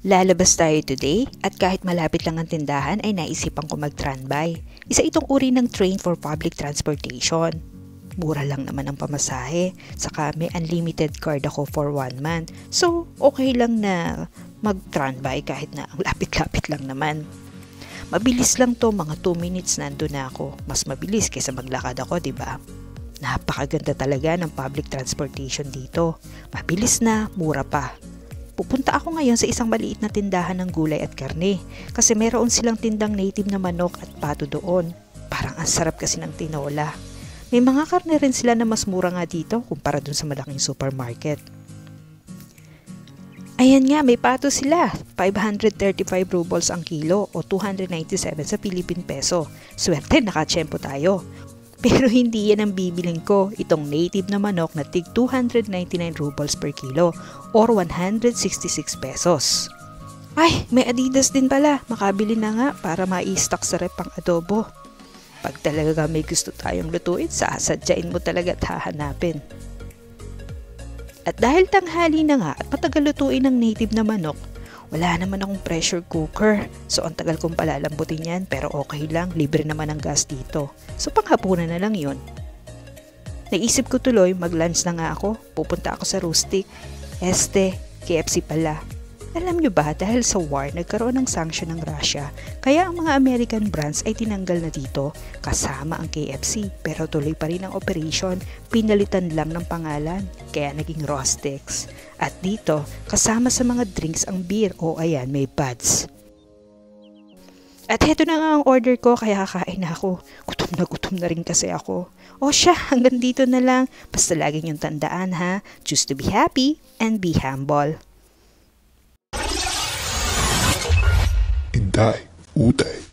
Lalabas tayo today at kahit malapit lang ang tindahan ay naisipan ko mag-tran-by. Isa itong uri ng train for public transportation. Mura lang naman ang pamasahe, saka may unlimited card ako for 1 month. So, okay lang na mag-tran-by kahit na ang lapit-lapit lang naman. Mabilis lang to, mga 2 minutes nandun na ako. Mas mabilis kaysa maglakad ako, diba? Napakaganda talaga ng public transportation dito. Mabilis na, mura pa. Pupunta ako ngayon sa isang maliit na tindahan ng gulay at karne kasi meron silang tindang native na manok at pato doon. Parang ang sarap kasi ng tinola. May mga karne rin sila na mas mura nga dito kumpara dun sa malaking supermarket. Ayan nga, may pato sila. 535 rubles ang kilo o 297 sa Philippine peso. Swerte, nakatsyempo tayo. Pero hindi yan ang bibiling ko, itong native na manok na tig 299 rubles per kilo or 166 pesos. Ay, may Adidas din pala, makabili na nga para ma-i-stock sa rep pang adobo. Pag talaga may gusto tayong lutuin, sasadyain mo talaga at hahanapin. At dahil tanghali na nga at matagal lutuin ng native na manok, wala naman akong pressure cooker. So ang tagal kong palalambutin yan pero okay lang, libre naman ang gas dito. So panghapunan na lang yun. Naisip ko tuloy, mag-lunch na nga ako. Pupunta ako sa Rustic. KFC pala. Alam nyo ba, dahil sa war, nagkaroon ng sanction ng Russia. Kaya ang mga American brands ay tinanggal na dito kasama ang KFC. Pero tuloy pa rin ang operation, pinalitan lang ng pangalan. Kaya naging Rostex. At dito, kasama sa mga drinks ang beer. O ayan, may buds. At heto na nga ang order ko, kaya kakain na ako. Gutom na rin kasi ako. O siya, hanggang dito na lang. Basta lagi niyong tandaan ha, choose to be happy and be humble. Inday, Uday.